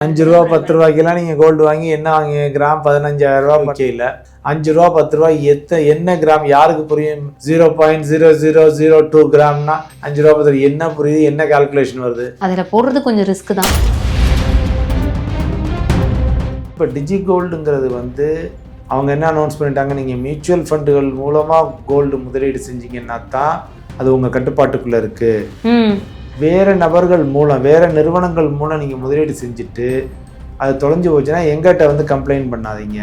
ரூபா 10 ரூபாய்க்கெல்லாம் நீங்கள் கோல்டு வாங்கி என்ன வாங்கி கிராம் 15,000 ரூபா இல்லை 5 ரூபா 10 ரூபாய் என்ன கிராம் யாருக்கு புரியும்? 0.0002 கிராம்னா 5 ரூபா 10 என்ன புரியுது? என்ன கால்குலேஷன் வருது? அதில் போடுறது கொஞ்சம் ரிஸ்க் தான். இப்போ டிஜி கோல்டுங்கிறது அவங்க என்ன அனௌன்ஸ் பண்ணிட்டாங்க, நீங்கள் மியூச்சுவல் ஃபண்டுகள் மூலமாக கோல்டு முதலீடு செஞ்சீங்கன்னா தான் அது உங்கள் கட்டுப்பாட்டுக்குள்ளே இருக்குது. வேறு நபர்கள் மூலம் வேறு நிறுவனங்கள் மூலம் நீங்கள் முதலீடு செஞ்சுட்டு அது தொலைஞ்சு போச்சுன்னா எங்கிட்ட கம்ப்ளைண்ட் பண்ணாதீங்க.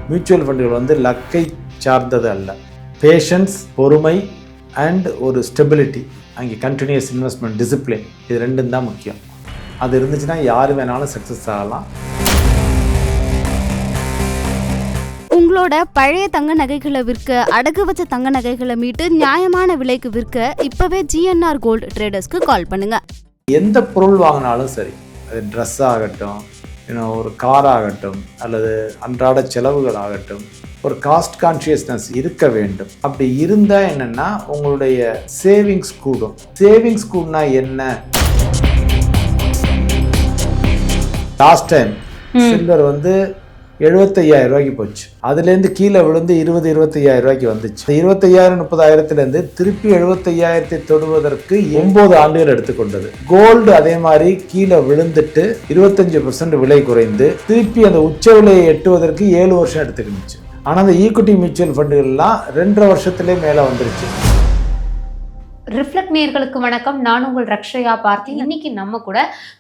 மியூச்சுவல் ஃபண்டுகள் லக்கை சார்ந்தது அல்ல. பேஷன்ஸ், பொறுமை அண்ட் ஒரு ஸ்டெபிலிட்டி, அங்கே கண்டினியூஸ் இன்வெஸ்ட்மெண்ட், டிசிப்ளின், இது ரெண்டும் தான் முக்கியம். அது இருந்துச்சுன்னா யார் வேணாலும் சக்ஸஸ் ஆகலாம். உங்களோட பழைய தங்க நகைகளை விற்க, அடகு வச்ச தங்க நகைகளை மீட்டு நியாயமான விலைக்கு விற்க இப்பவே GNR கோல்டு ட்ரேடர்ஸ்க்கு கால் பண்ணுங்க. எந்த பொருள் வாங்கினாலும் சரி, அது ட்ரெஸ் ஆகட்டும், ஒரு கார் ஆகட்டும், அல்லது அன்றாட செலவுகள் ஆகட்டும், ஒரு காஸ்ட் கான்ஷியஸ்னஸ் இருக்க வேண்டும். அப்படி இருந்தால் என்னென்னா உங்களுடைய சேவிங்ஸ் கூடும். சேவிங்ஸ் கூடனா என்ன? லாஸ்ட் டைம் சில்வர் 75,000 ரூபாய்க்கு போச்சு. அதுலேருந்து கீழே விழுந்து 20-25,000 ரூபாய்க்கு வந்துச்சு. 25,000-30,000 திருப்பி 75,000 தொடுவதற்கு 9 ஆண்டுகள் எடுத்துக்கொண்டது. கோல்டு அதே மாதிரி கீழே விழுந்துட்டு 25% விலை குறைந்து திருப்பி அந்த உச்ச விலையை எட்டுவதற்கு 7 வருஷம் எடுத்துக்கிடுச்சு. ஆனால் அந்த ஈக்விட்டி மியூச்சுவல் ஃபண்டுகள்லாம் 2.5 வருஷத்துலேயே மேலே வந்துருச்சு. ரிஃப்ளெக்ட் நேயர்களுக்கு வணக்கம். நான் உங்கள் ரக்ஷயா பார்த்தி. இன்னைக்கு நம்ம கூட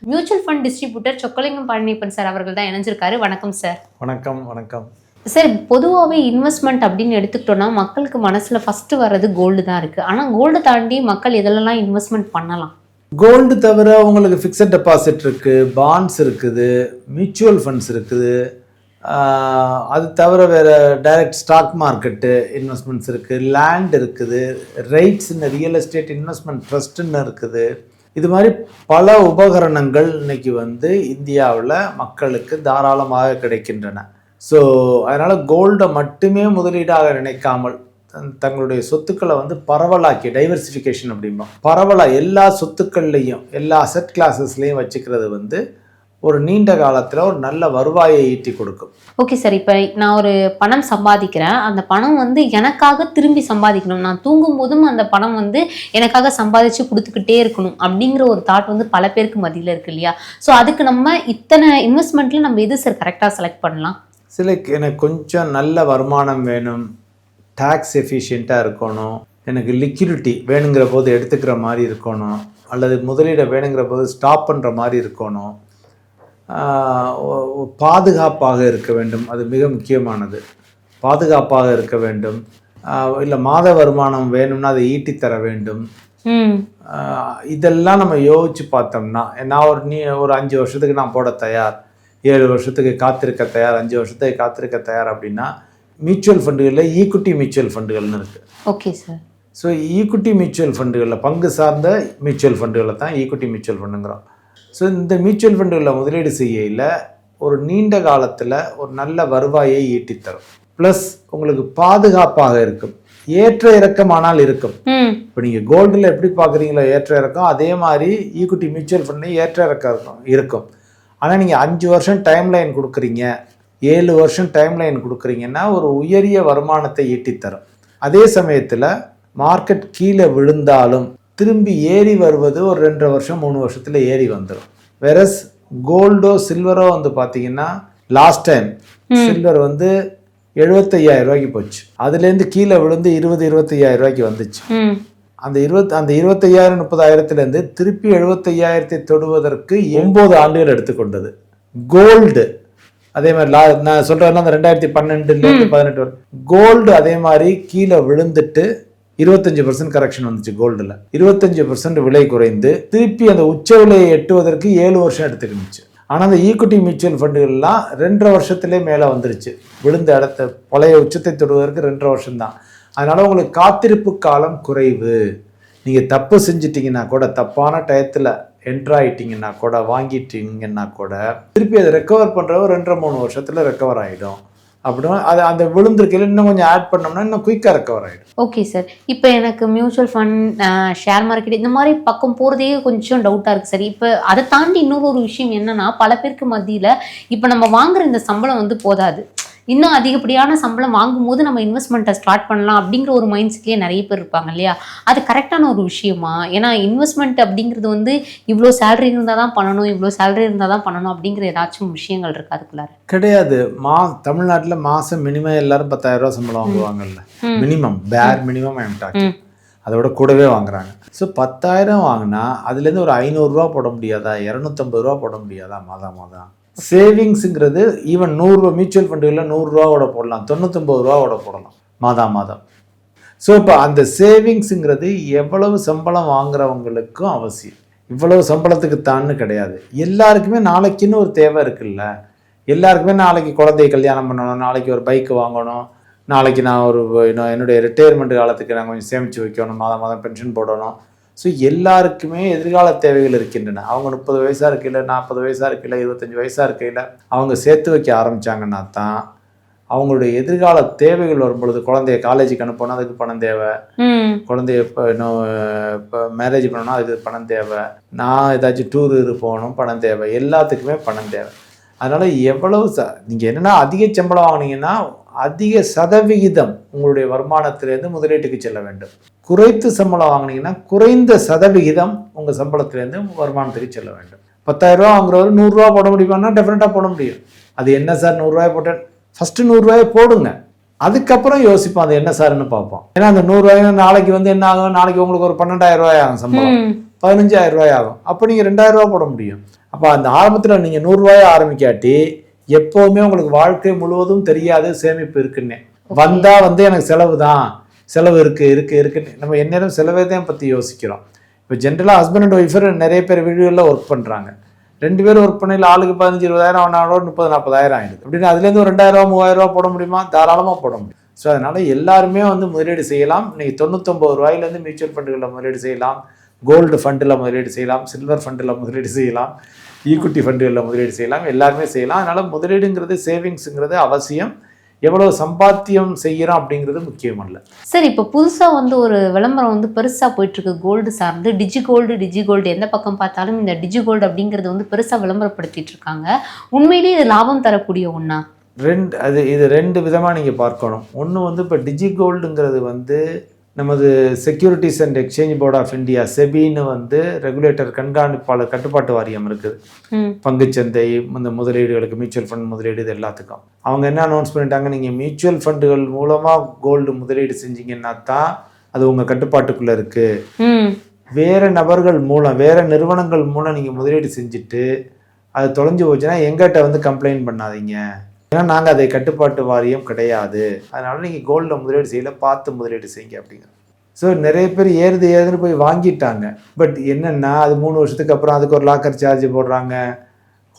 mutual fund distributor Chockalingam Palaniappan sir அவர்கள் தான் இணைஞ்சிருக்காரு. வணக்கம் சார். வணக்கம். வணக்கம் சார். பொதுவாகவே இன்வெஸ்ட்மெண்ட் அப்படின்னு எடுத்துக்கிட்டோம்னா மக்களுக்கு மனசுல ஃபர்ஸ்ட் வர்றது கோல்டு தான் இருக்கு. ஆனால் கோல்டு தாண்டி மக்கள் எதெல்லாம் இன்வெஸ்ட்மெண்ட் பண்ணலாம்? கோல்டு தவிர உங்களுக்கு ஃபிக்ஸட் டெபாசிட் இருக்குது, பாண்ட்ஸ் இருக்குது, மியூச்சுவல் ஃபண்ட்ஸ் இருக்குது, அது தவிர வேறு டைரக்ட் ஸ்டாக் மார்க்கெட்டு இன்வெஸ்ட்மெண்ட்ஸ் இருக்குது, லேண்ட் இருக்குது, ரைட்ஸ்ன்னு ரியல் எஸ்டேட் இன்வெஸ்ட்மெண்ட் ட்ரஸ்ட்டுன்னு இருக்குது. இது மாதிரி பல உபகரணங்கள் இன்றைக்கி இந்தியாவில் மக்களுக்கு தாராளமாக கிடைக்கின்றன. ஸோ அதனால் கோல்டை மட்டுமே முதலீடாக நினைக்காமல் தங்களுடைய சொத்துக்களை பரவலாக்கி, டைவர்சிஃபிகேஷன் அப்படிம்போம், பரவலாக எல்லா சொத்துக்கள்லையும் எல்லா அசெட் கிளாஸஸ்லேயும் வச்சுக்கிறது ஒரு நீண்ட காலத்தில் ஒரு நல்ல வருவாயை ஈட்டி கொடுக்கும். Okay sir. இப்போ நான் ஒரு பணம் சம்பாதிக்கிறேன், அந்த பணம் எனக்காக திரும்பி சம்பாதிக்கணும், நான் தூங்கும் போதும் அந்த பணம் எனக்காக சம்பாதிச்சு கொடுத்துக்கிட்டே இருக்கணும் அப்படிங்கிற ஒரு தாட் பல பேருக்கு மத்தியில் இருக்கு இல்லையா? ஸோ அதுக்கு நம்ம இத்தனை இன்வெஸ்ட்மெண்ட்ல நம்ம எது சார் கரெக்டாக செலக்ட் பண்ணலாம்? எனக்கு கொஞ்சம் நல்ல வருமானம் வேணும், டேக்ஸ் எஃபிஷியண்ட்டாக இருக்கணும், எனக்கு லிக்விடிட்டி வேணுங்கிற போது எடுத்துக்கிற மாதிரி இருக்கணும், அல்லது முதலீடை வேணுங்கிற போது ஸ்டாப் பண்ணுற மாதிரி இருக்கணும், பாதுகாப்பாக இருக்க வேண்டும், அது மிக முக்கியமானது. பாதுகாப்பாக இருக்க வேண்டும். இல்லை மாத வருமானம் வேணும்னா அதை ஈட்டித்தர வேண்டும். இதெல்லாம் நம்ம யோசிச்சு பார்த்தோம்னா, நான் ஒரு 5 வருஷத்துக்கு நான் போட தயார், 7 வருஷத்துக்கு காத்திருக்க தயார், 5 வருஷத்துக்கு காத்திருக்க தயார் அப்படின்னா மியூச்சுவல் ஃபண்டுகளில் ஈக்விட்டி மியூச்சுவல் ஃபண்டுகள்னு இருக்குது. Okay sir. So equity mutual ஃபண்டுகளில் பங்கு சார்ந்த மியூச்சுவல் ஃபண்டுகளை தான் ஈக்விட்டி மியூச்சுவல் ஃபண்டுங்கிறோம். ஸோ இந்த மியூச்சுவல் ஃபண்டுகளில் முதலீடு செய்யல ஒரு நீண்ட காலத்தில் ஒரு நல்ல வருவாயை ஈட்டித்தரும். ப்ளஸ் உங்களுக்கு பாதுகாப்பாக இருக்கும். ஏற்ற இறக்கமானால் இருக்கும். இப்போ நீங்கள் கோல்டில் எப்படி பார்க்குறீங்களோ ஏற்ற இறக்கம், அதே மாதிரி ஈக்விட்டி மியூச்சுவல் ஃபண்ட்லையும் ஏற்ற இறக்கம் இருக்கும். ஆனால் நீங்கள் 5 வருஷம் டைம் லைன் கொடுக்குறீங்க, 7 வருஷம் டைம் லைன் கொடுக்குறீங்கன்னா ஒரு உயரிய வருமானத்தை ஈட்டித்தரும். அதே சமயத்தில் மார்க்கெட் கீழே விழுந்தாலும் திரும்பி ஏறி வருவது ஒரு 2.5 வருஷம் 3 வருஷத்தில் ஏறி வந்துடும். வெரஸ் கோல்டோ சில்வரோ பார்த்தீங்கன்னா லாஸ்ட் டைம் சில்வர் 75,000 ரூபாய்க்கு போச்சு. அதுலேருந்து கீழே விழுந்து 20-25,000 ரூபாய்க்கு வந்துச்சு. அந்த 25,000-30,000 திருப்பி 75,000 தொடுவதற்கு 9 ஆண்டுகள் எடுத்துக்கொண்டது. கோல்டு அதே மாதிரி நான் சொல்கிறேன்னா அந்த 2012 18 கோல்டு அதே மாதிரி கீழே விழுந்துட்டு 25% கரெக்ஷன் வந்துச்சு. கோல்டில் 25% விலை குறைந்து திருப்பி அந்த உச்ச விலையை எட்டுவதற்கு 7 வருஷம் எடுத்துக்கிடுச்சு. ஆனால் அந்த ஈக்விட்டி மியூச்சுவல் ஃபண்டுகள்லாம் 2.5 வருஷத்துலேயே மேலே வந்துருச்சு. விழுந்த இடத்த பழைய உச்சத்தை தொடுவதற்கு 2.5 வருஷம் தான். அதனால் உங்களுக்கு காத்திருப்பு காலம் குறைவு. நீங்கள் தப்பு செஞ்சிட்டிங்கன்னா கூட, தப்பான டயத்தில் என்ட்ராயிட்டிங்கன்னா கூட, வாங்கிட்டீங்கன்னா கூட திருப்பி அதை ரெக்கவர் பண்ணுற ஒரு 2-3 வருஷத்தில் ரெக்கவர் ஆகிடும். அப்படின்னா அது அந்த விழுந்திருக்கையில் இன்னும் கொஞ்சம் ஆட் பண்ணோம்னா இன்னும் குயிக்காக ரெக்கவர் ஆகிடும். Okay sir. இப்போ எனக்கு மியூச்சுவல் ஃபண்ட், ஷேர் மார்க்கெட் இந்த மாதிரி பக்கம் போகிறதே கொஞ்சம் டவுட்டாக இருக்குது சார். இப்போ அதை தாண்டி இன்னொரு விஷயம் என்னன்னா, பல பேருக்கு மத்தியில் இப்போ நம்ம வாங்குற இந்த சம்பளம் வந்து போதாது, இன்னும் அதிகப்படியான சம்பளம் வாங்கும்போது நம்ம இன்வெஸ்ட்மெண்ட்டை ஸ்டார்ட் பண்ணலாம் அப்படிங்கிற ஒரு மைண்ட் செட்லேயே நிறைய பேர் இருப்பாங்க இல்லையா? அது கரெக்டான ஒரு விஷயமா? ஏன்னா இன்வெஸ்ட்மெண்ட் அப்படிங்கிறது வந்து இவ்வளோ சேலரி இருந்தால் தான் பண்ணணும், இவ்வளோ சேலரி இருந்தால் தான் பண்ணணும் அப்படிங்கிற ஏதாச்சும் விஷயங்கள் இருக்கு அதுக்குள்ளார? கிடையாது. தமிழ்நாட்டில் மாதம் மினிமம் எல்லாரும் 10,000 ரூபா சம்பளம் வாங்குவாங்கல்ல. மினிமம் பேர் மினிமம் அதோட கூடவே வாங்குறாங்க. ஸோ 10,000 வாங்கினா அதுலேருந்து ஒரு 500 ரூபா போட முடியாதா, 250 ரூபா போட முடியாதா மாதம் மாதம்? சேவிங்ஸுங்கிறது ஈவன் 100 ரூபா மியூச்சுவல் ஃபண்டுகளில் 100 ரூபாவோட போடலாம், 99 ரூபாவோட போடலாம் மாதம். ஸோ இப்போ அந்த சேவிங்ஸுங்கிறது எவ்வளவு சம்பளம் வாங்குறவங்களுக்கும் அவசியம். இவ்வளவு சம்பளத்துக்கு தான்னு கிடையாது. எல்லாருக்குமே நாளைக்குன்னு ஒரு தேவை இருக்குல்ல. எல்லாருக்குமே நாளைக்கு குழந்தைய கல்யாணம் பண்ணணும், நாளைக்கு ஒரு பைக்கு வாங்கணும், நாளைக்கு நான் என்னுடைய ரிட்டையர்மெண்ட் காலத்துக்கு நான் கொஞ்சம் சேமித்து வைக்கணும், மாதம் பென்ஷன் போடணும். ஸோ எல்லாருக்குமே எதிர்கால தேவைகள் இருக்கின்றன. அவங்க 30 வயசாக இருக்கையில், 40 வயசாக இருக்கையில், 25 வயசாக இருக்கையில் அவங்க சேர்த்து வைக்க ஆரம்பித்தாங்கன்னா தான் அவங்களுடைய எதிர்கால தேவைகள் வரும்பொழுது, குழந்தைய காலேஜுக்கு அனுப்பணும் அதுக்கு பணம் தேவை, குழந்தைய இப்போ மேரேஜ் பண்ணணும்னா அதுக்கு பணம் தேவை, நான் ஏதாச்சும் டூர் போகணும் பணம் தேவை, எல்லாத்துக்குமே பணம் தேவை. அதனால் எவ்வளவு நீங்கள் என்னென்னா அதிக சம்பளம் வாங்கினீங்கன்னா அதிக சதவிகிதம் உங்களுடைய வருமானத்திலேருந்து முதலீட்டுக்கு செல்ல வேண்டும். குறைத்து சம்பளம் வாங்கினீங்கன்னா குறைந்த சதவிகிதம் உங்கள் சம்பளத்திலேருந்து வருமானத்துக்கு செல்ல வேண்டும். 10,000 ரூபா வாங்குறவர் 100 ரூபா போட முடியுமான்னா டெஃபினட்டாக போட முடியும். அது என்ன சார் 100 ரூபாய் போட்டேன், ஃபஸ்ட்டு 100 ரூபாயை போடுங்க, அதுக்கப்புறம் யோசிப்போம் அது என்ன சார்னு பார்ப்போம். ஏன்னா அந்த 100 ரூபாய் நாளைக்கு வந்து என்ன ஆகும், நாளைக்கு உங்களுக்கு ஒரு 12,000 ரூபாய் ஆகும் சம்பளம், 15,000 ரூபாய் ஆகும். அப்போ நீங்கள் 2,000 ரூபா போட முடியும். அப்போ அந்த ஆரம்பத்தில் நீங்கள் 100 ரூபாயை ஆரம்பிக்காட்டி எப்போவுமே உங்களுக்கு வாழ்க்கை முழுவதும் தெரியாது சேமிப்பு இருக்குன்னு. வந்தால் வந்து எனக்கு செலவு தான், செலவு இருக்குன்னு நம்ம எந்நேரம் செலவே தான் பற்றி யோசிக்கிறோம். இப்போ ஜென்ரலாக ஹஸ்பண்ட் அண்ட் ஒய்ஃபர் நிறைய பேர் வீடுகளில் ஒர்க் பண்ணுறாங்க. 2 பேரும் ஒர்க் பண்ணையில் ஆளுக்கு 15-20,000 அவனோட 30-40,000 ஆகிடுது. அப்படின்னு அதுலேருந்து ஒரு 2,000 ரூபா 3,000 ரூபா போட முடியுமா? தாராளமாக போட முடியும். ஸோ அதனால் எல்லாருமே வந்து முதலீடு செய்யலாம். இன்றைக்கி 99 ரூபாயிலேருந்து மியூச்சுவல் ஃபண்டுகளில் முதலீடு செய்யலாம், கோல்டு ஃபண்டில் முதலீடு செய்யலாம், சில்வர் ஃபண்டில் முதலீடு செய்யலாம், ஈக்விட்டி ஃபண்டுகளில் முதலீடு செய்யலாம், எல்லாருமே செய்யலாம். அதனால் முதலீடுங்கிறது சேவிங்ஸுங்கிறது அவசியம். எவ்வளோ சம்பாத்தியம் செய்கிறோம் அப்படிங்கிறது முக்கியம் அல்ல. சார், இப்போ புதுசாக வந்து ஒரு விளம்பரம் வந்து பெருசாக போயிட்டுருக்கு கோல்டு சார்ந்து. டிஜி கோல்டு எந்த பக்கம் பார்த்தாலும் இந்த டிஜி கோல்டு அப்படிங்கிறது வந்து பெருசாக விளம்பரப்படுத்திட்டு இருக்காங்க. உண்மையிலேயே இது லாபம் தரக்கூடிய ஒன்றா? இது 2 விதமாக நீங்கள் பார்க்கணும். ஒன்று வந்து இப்போ டிஜி கோல்டுங்கிறது வந்து நமது securities and exchange board of India செபின்னு வந்து ரெகுலேட்டர் கண்காணிப்பாளர் கட்டுப்பாட்டு வாரியம் இருக்குது. பங்குச்சந்தை, இந்த முதலீடுகளுக்கு, மியூச்சுவல் ஃபண்ட் முதலீடு, இது எல்லாத்துக்கும் அவங்க என்ன அனௌன்ஸ் பண்ணிட்டாங்க, நீங்கள் மியூச்சுவல் ஃபண்டுகள் மூலமாக கோல்டு முதலீடு செஞ்சீங்கன்னா தான் அது உங்கள் கட்டுப்பாட்டுக்குள்ளே இருக்குது. வேறு நபர்கள் மூலம், வேறு நிறுவனங்கள் மூலம் நீங்கள் முதலீடு செஞ்சுட்டு அது தொலைஞ்சு போச்சுன்னா எங்கிட்ட வந்து கம்ப்ளைண்ட் பண்ணாதீங்க, ஏன்னா நாங்கள் அதை கட்டுப்பாட்டு வாரியம் கிடையாது, அதனால நீங்கள் கோல்டில் முதலீடு செய்யல, பார்த்து முதலீடு செய்யுங்க அப்படிங்கிற. ஸோ நிறைய பேர் ஏறுதுன்னு போய் வாங்கிட்டாங்க. பட் என்னென்னா அது 3 வருஷத்துக்கு அப்புறம் அதுக்கு ஒரு லாக்கர் சார்ஜ் போடுறாங்க,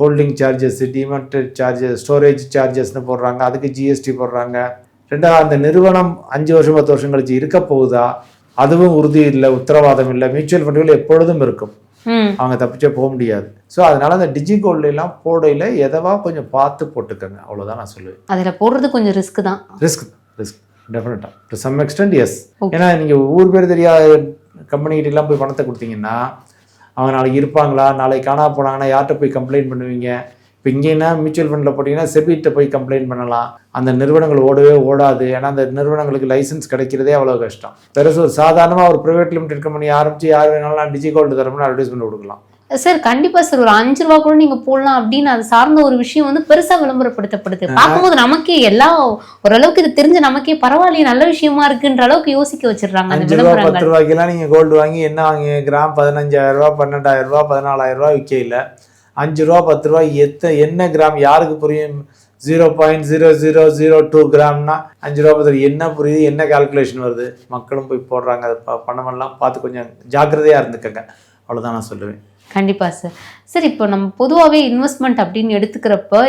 ஹோல்டிங் சார்ஜஸ், டிமெட்டட் சார்ஜஸ், ஸ்டோரேஜ் சார்ஜஸ்னு போடுறாங்க, அதுக்கு ஜிஎஸ்டி போடுறாங்க. ரெண்டாவது அந்த நிறுவனம் 5 வருஷம் 10 வருஷம் கழிச்சு இருக்க போகுதா, அதுவும் உறுதி இல்லை, உத்தரவாதம் இல்லை. மியூச்சுவல் ஃபண்டுகள் எப்பொழுதும் இருக்கும், அவங்க தப்பிச்சே போக முடியாது. ஸோ அதனால அந்த டிஜி கோல்டுலாம் போடையில் எதவா கொஞ்சம் பார்த்து போட்டுக்கோங்க, அவ்வளோதான் நான் சொல்லுவேன். அதில் போடுறது கொஞ்சம் ரிஸ்க் தான். ரிஸ்க் டெஃபினட்டாக டு சம் எக்ஸ்டென்ட் எஸ். ஏன்னா நீங்கள் ஊர் பேர் தெரியாத கம்பெனிகிட்டலாம் போய் பணத்தை கொடுத்தீங்கன்னா அவங்க நாளைக்கு இருப்பாங்களா, நாளைக்கு காணா போனாங்கன்னா யார்கிட்ட போய் கம்ப்ளைண்ட் பண்ணுவீங்க? இப்போ இங்கேன்னா மியூச்சுவல் ஃபண்டில் போட்டிங்கன்னா செபிகிட்ட போய் கம்ப்ளைண்ட் பண்ணலாம். அந்த நிறுவனங்கள் ஓடவே ஓடாது, ஏன்னா அந்த நிறுவனங்களுக்கு லைசன்ஸ் கிடைக்கிறதே அவ்வளோ கஷ்டம். பெருசு ஒரு சாதாரணமாக ஒரு ப்ரைவேட் லிமிடெட் கம்பெனி ஆரம்பித்து யார் வேணாலும் நான் டிஜி கோல்டு தரமுன்னு அட்வர்டைஸ்மெண்ட் கொடுக்கலாம். சார், கண்டிப்பா சார். ஒரு 5 ரூபா கூட நீங்க போடலாம் அப்படின்னு அது சார்ந்த ஒரு விஷயம் வந்து பெருசா விளம்பரப்படுத்தப்படுது. பார்க்கும்போது நமக்கே எல்லாம் ஓரளவுக்கு இது தெரிஞ்ச நமக்கே பரவாயில்லையே, நல்ல விஷயமா இருக்குன்ற அளவுக்கு யோசிக்க வச்சிடறாங்க. 5 ரூபா 10 ரூபாய்க்கெல்லாம் நீங்க கோல்டு வாங்கி என்ன வாங்கி கிராம் 15,000 ரூபா, 12,000 ரூபா, 14,000 ரூபா விற்கல. 5 ரூபா 10 ரூபாய் என்ன கிராம் யாருக்கு புரியும்? 0.0002 கிராம்னா 5 ரூபா 10 என்ன புரியுது, என்ன கால்குலேஷன் வருது? மக்களும் போய் போடுறாங்க. அது பணமெல்லாம் பார்த்து கொஞ்சம் ஜாக்கிரதையா இருந்துக்கங்க, அவ்வளோதான் நான் சொல்லுவேன். கண்டிப்பா சார். சார் இப்போ நம்ம பொதுவாகவே இன்வெஸ்ட்மெண்ட் அப்படின்னு எடுத்துக்கிறப்ப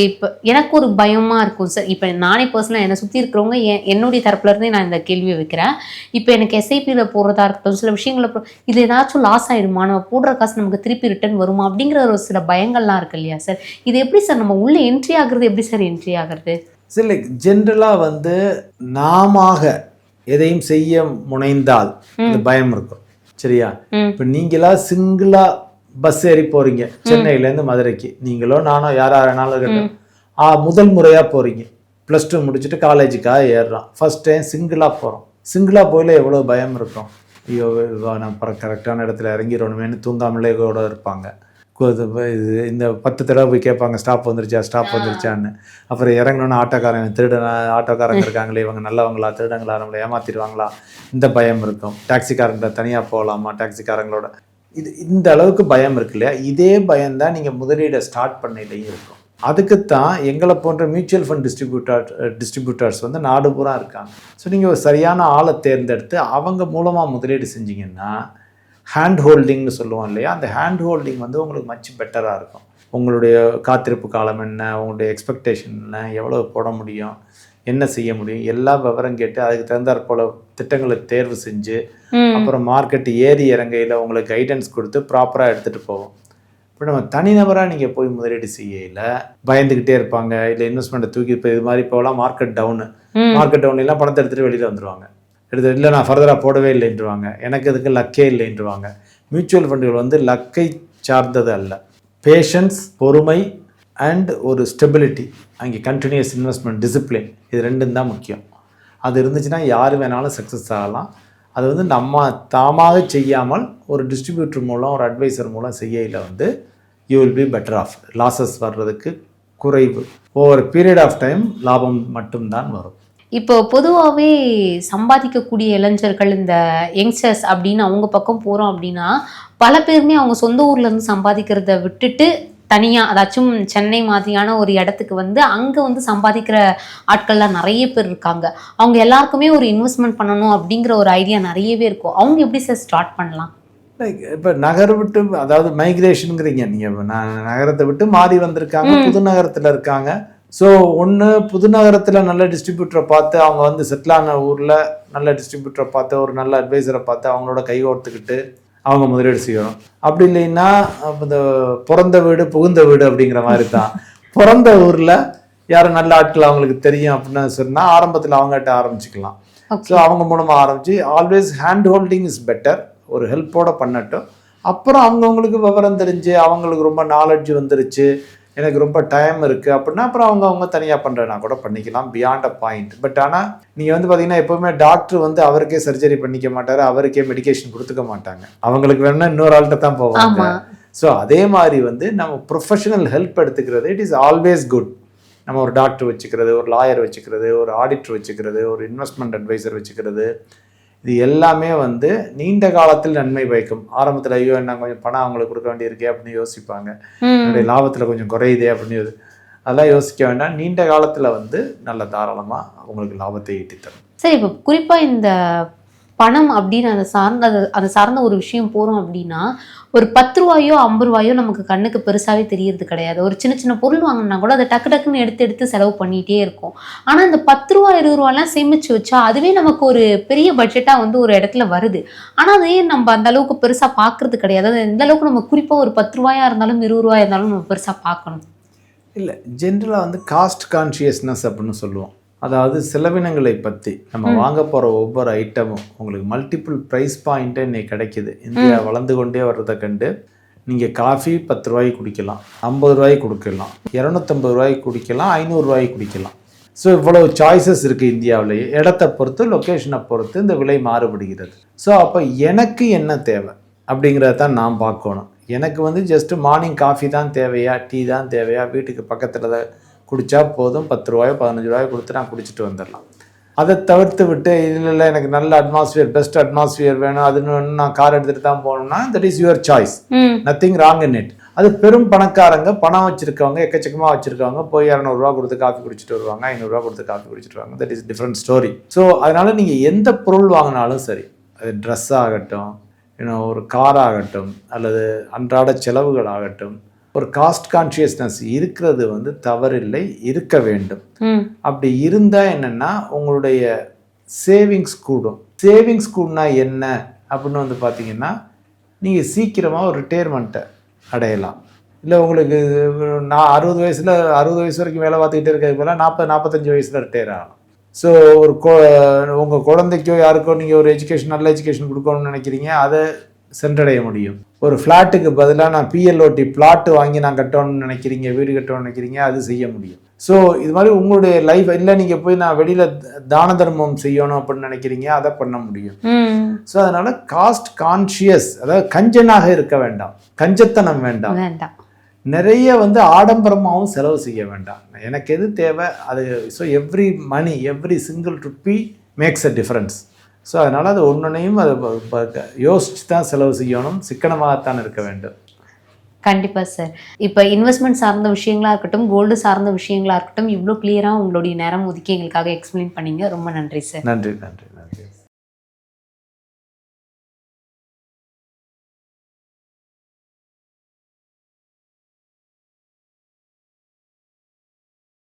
இப்போ எனக்கு ஒரு பயமா இருக்கும் சார். இப்போ நானே பர்சனலாக என்னை சுற்றி இருக்கிறவங்க என்னுடைய தரப்புல இருந்தே நான் இந்த கேள்வியை வைக்கிறேன். இப்போ எனக்கு எஸ்ஐபியில் போடுறதா இருக்கட்டும், சில விஷயங்களை இது ஏதாச்சும் லாஸ் ஆயிடுமா, நம்ம போடுற காசு நமக்கு திருப்பி ரிட்டர்ன் வருமா அப்படிங்கிற ஒரு சில பயங்கள்லாம் இருக்கு இல்லையா சார்? இது எப்படி சார் நம்ம உள்ள என்ட்ரி ஆகுறது, எப்படி சார் என்ட்ரி ஆகுறது? சரி, லைக் ஜென்ரலாக நாம எதையும் செய்ய முனைந்தால் இந்த பயம் இருக்கும். சரியா? இப்போ நீங்களா சிங்கிளா பஸ் ஏறி போறீங்க சென்னையிலேருந்து மதுரைக்கு, நீங்களோ நானோ யாரா வேணாலும் இருக்கட்டும், முதல் முறையாக போறீங்க, +2 முடிச்சுட்டு காலேஜுக்காக ஏறுறோம், ஃபர்ஸ்ட் டைம் சிங்கிளாக போகிறோம். சிங்கிளாக போயில எவ்வளோ பயம் இருக்கும். ஐயோ நான் கரெக்டான இடத்துல இறங்கிடணுமேனு தூங்காமலே கூட இருப்பாங்க. இந்த 10 தடவை போய் கேட்பாங்க ஸ்டாப் வந்துருச்சான்னு. அப்புறம் இறங்கணுன்னு ஆட்டோக்காரங்க இருக்காங்களே, இவங்க நல்லவங்களா திருடங்களா, நம்மளை ஏமாத்திடுவாங்களா, இந்த பயம் இருக்கும். டாக்ஸிக்காரங்களை தனியாக போகலாமா டாக்ஸிக்காரங்களோட, இந்த அளவுக்கு பயம் இருக்கு இல்லையா? இதே பயம்தான் நீங்கள் முதலீடை ஸ்டார்ட் பண்ணலையும் இருக்கும். அதுக்குத்தான் எங்களை போன்ற மியூச்சுவல் ஃபண்ட் டிஸ்ட்ரிபியூட்டர்ஸ் நாடு பூரா இருக்காங்க. ஸோ நீங்கள் ஒரு சரியான ஆளை தேர்ந்தெடுத்து அவங்க மூலமாக முதலீடு செஞ்சீங்கன்னா, ஹேண்ட் ஹோல்டிங்னு சொல்லுவோம் இல்லையா, அந்த ஹேண்ட் ஹோல்டிங் உங்களுக்கு மச் பெட்டராக இருக்கும். உங்களுடைய காத்திருப்பு காலம் என்ன, உங்களுடைய எக்ஸ்பெக்டேஷன் என்ன, எவ்வளோ போட முடியும், என்ன செய்ய முடியும், எல்லா விவரம் கேட்டு அதுக்கு தகுந்தாற் போல திட்டங்களை தேர்வு செஞ்சு அப்புறம் மார்க்கெட் ஏறி இறங்கையில் உங்களுக்கு கைடன்ஸ் கொடுத்து ப்ராப்பராக எடுத்துகிட்டு போவோம். இப்போ நம்ம தனிநபராக நீங்கள் போய் முதலீடு செய்யல பயந்துக்கிட்டே இருப்பாங்க, இல்லை இன்வெஸ்ட்மெண்ட்டை தூக்கி இப்போ இது மாதிரி போகலாம், மார்க்கெட் டவுன்லாம் பணத்தை எடுத்துகிட்டு வெளியில் வந்துடுவாங்க. இல்லை நான் ஃபர்தராக போடவே இல்லைன்றுவாங்க, எனக்கு இதுக்கு லக்கே இல்லைன்றுவாங்க. மியூச்சுவல் ஃபண்டுகள் லக்கை சார்ந்தது அல்ல. பேஷன்ஸ், பொறுமை அண்ட் ஒரு ஸ்டெபிலிட்டி, அங்கே கண்டினியூஸ் இன்வெஸ்ட்மெண்ட் டிசிப்ளின், இது ரெண்டும் தான் முக்கியம். அது இருந்துச்சுன்னா யார் வேணாலும் சக்ஸஸ் ஆகலாம். அது நம்ம தாமாக செய்யாமல் ஒரு டிஸ்ட்ரிபியூட்டர் மூலம், ஒரு அட்வைசர் மூலம் செய்யல you will be better off. Losses வர்றதுக்கு குறைவு. ஓவர் பீரியட் ஆஃப் டைம் லாபம் மட்டும்தான் வரும். இப்போ பொதுவாகவே சம்பாதிக்கக்கூடிய இளைஞர்கள், இந்த யங்ஸ்டர்ஸ் அப்படின்னு அவங்க பக்கம் போகிறோம் அப்படின்னா, பல பேருமே அவங்க சொந்த ஊர்லேருந்து சம்பாதிக்கிறத விட்டுட்டு தனியாக, அதாச்சும் சென்னை மாதிரியான ஒரு இடத்துக்கு அங்கே சம்பாதிக்கிற ஆட்கள்லாம் நிறைய பேர் இருக்காங்க. அவங்க எல்லாருக்குமே ஒரு இன்வெஸ்ட்மெண்ட் பண்ணணும் அப்படிங்கிற ஒரு ஐடியா நிறையவே இருக்கும். அவங்க எப்படி சார் ஸ்டார்ட் பண்ணலாம்? லைக் இப்போ நகரம் விட்டு, அதாவது மைக்ரேஷனுங்கிறீங்க, நீங்கள் நகரத்தை விட்டு மாறி வந்திருக்காங்க, புது நகரத்தில் இருக்காங்க. ஸோ ஒன்று புது நகரத்தில் நல்ல டிஸ்ட்ரிபியூட்டரை பார்த்து, அவங்க செட்டிலான ஊரில் நல்ல டிஸ்ட்ரிபியூட்டரை பார்த்து, ஒரு நல்ல அட்வைசரை பார்த்து அவங்களோட கைகோர்த்துக்கிட்டு அவங்க முதலீடு செய்யணும். அப்படி இல்லைன்னா இந்த பிறந்த வீடு புகுந்த வீடு அப்படிங்கிற மாதிரி தான். பிறந்த ஊரில் யாரும் நல்ல ஆட்கள் அவங்களுக்கு தெரியும் அப்படின்னு சொன்னால் ஆரம்பத்தில் அவங்ககிட்ட ஆரம்பிச்சுக்கலாம். ஸோ அவங்க மூலமாக ஆரம்பித்து, always hand holding is better. ஒரு ஹெல்ப்போட பண்ணட்டும். அப்புறம் அவங்கவுங்களுக்கு விவரம் தெரிஞ்சு, அவங்களுக்கு ரொம்ப நாலெட்ஜ் வந்துருச்சு, எனக்கு ரொம்ப டைம் இருக்குது அப்படின்னா அப்புறம் அவங்க தனியாக பண்ணுறேன்னா கூட பண்ணிக்கலாம், பியாண்ட் அ பாயிண்ட். பட் ஆனால் நீங்கள் பார்த்தீங்கன்னா எப்போவுமே டாக்டர் அவருக்கே சர்ஜரி பண்ணிக்க மாட்டார், அவருக்கே மெடிக்கேஷன் கொடுத்துக்க மாட்டாங்க, அவங்களுக்கு வேணும்னா இன்னொரு ஆள்கிட்ட தான் போவாங்க. ஸோ அதே மாதிரி நம்ம ப்ரொஃபஷனல் ஹெல்ப் எடுத்துக்கிறது இட் இஸ் ஆல்வேஸ் குட். நம்ம ஒரு டாக்டர் வச்சுக்கிறது, ஒரு லாயர் வச்சுக்கிறது, ஒரு ஆடிட்டர் வச்சுக்கிறது, ஒரு இன்வெஸ்ட்மெண்ட் அட்வைசர் வச்சுக்கிறது, இது எல்லாமே நீண்ட காலத்தில் நன்மை பயக்கும். ஆரம்பத்தில் ஐயோ என்ன கொஞ்சம் பணம் அவங்களுக்கு கொடுக்க வேண்டியிருக்கே அப்படின்னு யோசிப்பாங்க, என்னுடைய லாபத்தில் கொஞ்சம் குறையுதே அப்படின்னு, அதெல்லாம் யோசிக்க வேண்டாம். நீண்ட காலத்தில் நல்ல தாராளமாக அவங்களுக்கு லாபத்தை ஈட்டித்தரும். சரி, இப்போ குறிப்பாக இந்த பணம் அப்படின்னு அதை சார்ந்த ஒரு விஷயம் போகிறோம் அப்படின்னா, ஒரு 10 ரூபாயோ 50 ரூபாயோ நமக்கு கண்ணுக்கு பெருசாகவே தெரியறது கிடையாது. ஒரு சின்ன சின்ன பொருள் வாங்கினா கூட அதை டக்குன்னு எடுத்து செலவு பண்ணிகிட்டே இருக்கும். ஆனால் இந்த 10 ரூபா 20 ரூபாலாம் சேமித்து வச்சா அதுவே நமக்கு ஒரு பெரிய பட்ஜெட்டாக ஒரு இடத்துல வருது. ஆனால் அதையே நம்ம அந்த அளவுக்கு பெருசாக பார்க்கறது கிடையாது. அது எந்த அளவுக்கு நம்ம குறிப்பாக ஒரு 10 ரூபாயா இருந்தாலும் 20 ரூபாயா இருந்தாலும் நம்ம பெருசாக பார்க்கணும்? இல்லை, ஜென்ரலாக காஸ்ட் கான்ஷியஸ்னஸ் அப்படின்னு சொல்லுவோம். அதாவது செலவினங்களை பற்றி நம்ம வாங்க போகிற ஒவ்வொரு ஐட்டமும் உங்களுக்கு மல்டிபிள் ப்ரைஸ் பாயிண்ட்டே இன்னைக்கு கிடைக்கிது. இந்தியா வளர்ந்து கொண்டே வர்றதை கண்டு நீங்கள் காஃபி 10 ரூபாய்க்கு குடிக்கலாம், 50 ரூபாய்க்கு குடிக்கலாம், 250 ரூபாய்க்கு குடிக்கலாம், 500 ரூபாய்க்கு குடிக்கலாம். ஸோ இவ்வளோ சாய்ஸஸ் இருக்குது இந்தியாவிலேயே. இடத்தை பொறுத்து, லொக்கேஷனை பொறுத்து இந்த விலை மாறுபடுகிறது. ஸோ அப்போ எனக்கு என்ன தேவை அப்படிங்கிறத தான் நான் பார்க்கணும். எனக்கு ஜஸ்ட்டு மார்னிங் காஃபி தான் தேவையா, டீ தான் தேவையா, வீட்டுக்கு பக்கத்தில் குடித்தா போதும், 10 ரூபாயோ 15 ரூபாயோ கொடுத்து நான் குடிச்சிட்டு வந்துடலாம். அதை தவிர்த்து விட்டு இல்லை எனக்கு நல்ல அட்மாஸ்பியர், பெஸ்ட் அட்மாஸ்பியர் வேணும், அது நான் கார் எடுத்துகிட்டு தான் போகணும்னா that is your choice, nothing wrong in it. அது பெரும் பணக்காரங்க, பணம் வச்சுருக்கவங்க, எக்கச்சக்கமாக வச்சுருக்கவங்க போய் 200 ரூபா கொடுத்து காஃபி குடிச்சிட்டு வருவாங்க, 500 ரூபா கொடுத்து காஃபி குடிச்சிட்டு வருவாங்க. That is different story. So அதனால் நீங்கள் எந்த பொருள் வாங்கினாலும் சரி, அது ட்ரெஸ் ஆகட்டும், ஒரு கார் ஆகட்டும் அல்லது அன்றாட செலவுகள் ஆகட்டும், ஒரு காஸ்ட் கான்ஷியஸ்னஸ் இருக்கிறது வந்து தவறில்லை, இருக்க வேண்டும். அப்படி இருந்தால் என்னென்னா உங்களுடைய சேவிங்ஸ் கூடும். சேவிங்ஸ் கூடனா என்ன அப்படின்னு வந்து பார்த்தீங்கன்னா, நீங்கள் சீக்கிரமாக ஒரு ரிட்டையர்மெண்ட்டை அடையலாம். இல்லை உங்களுக்கு நான் 60 வயசு வரைக்கும் வேலை பார்த்துக்கிட்டே இருக்கிறது போல 45 வயசில் ரிட்டையர் ஆகலாம். ஸோ ஒரு உங்கள் குழந்தைக்கோ யாருக்கோ நீங்கள் ஒரு நல்ல எஜுகேஷன் கொடுக்கணும்னு நினைக்கிறீங்க, அதை சென்றடைய முடியும். ஒரு ஃப்ளாட்டுக்கு பதிலாக நான் பிஎல்ஓடி பிளாட்டு வாங்கி நான் கட்டணும்னு நினைக்கிறீங்க, வீடு கட்டணும்னு நினைக்கிறீங்க, அது செய்ய முடியும். ஸோ இது மாதிரி உங்களுடைய லைஃப் இல்லை, நீங்கள் போய் நான் வெளியில் தான தர்மம் செய்யணும் அப்படின்னு நினைக்கிறீங்க, அதை பண்ண முடியும். ஸோ அதனால் காஸ்ட் கான்ஷியஸ், அதாவது கஞ்சனாக இருக்க வேண்டாம், கஞ்சத்தனம் வேண்டாம், நிறைய வந்து ஆடம்பரமாகவும் செலவு செய்ய வேண்டாம். எனக்கு எது தேவை அது. So every single rupee maths a difference. So அதனால் அது ஒன்றையும் அதை யோசித்து தான் செலவு செய்யணும், சிக்கனமாகத்தான் இருக்க வேண்டும். கண்டிப்பாக சார். இப்போ இன்வெஸ்ட்மெண்ட் சார்ந்த விஷயங்களா இருக்கட்டும், கோல்டு சார்ந்த விஷயங்களா இருக்கட்டும், இவ்வளோ கிளியராக உங்களுடைய நேரம் ஒதுக்கி எங்களுக்காக எக்ஸ்பிளைன் பண்ணீங்க. ரொம்ப நன்றி சார். நன்றி.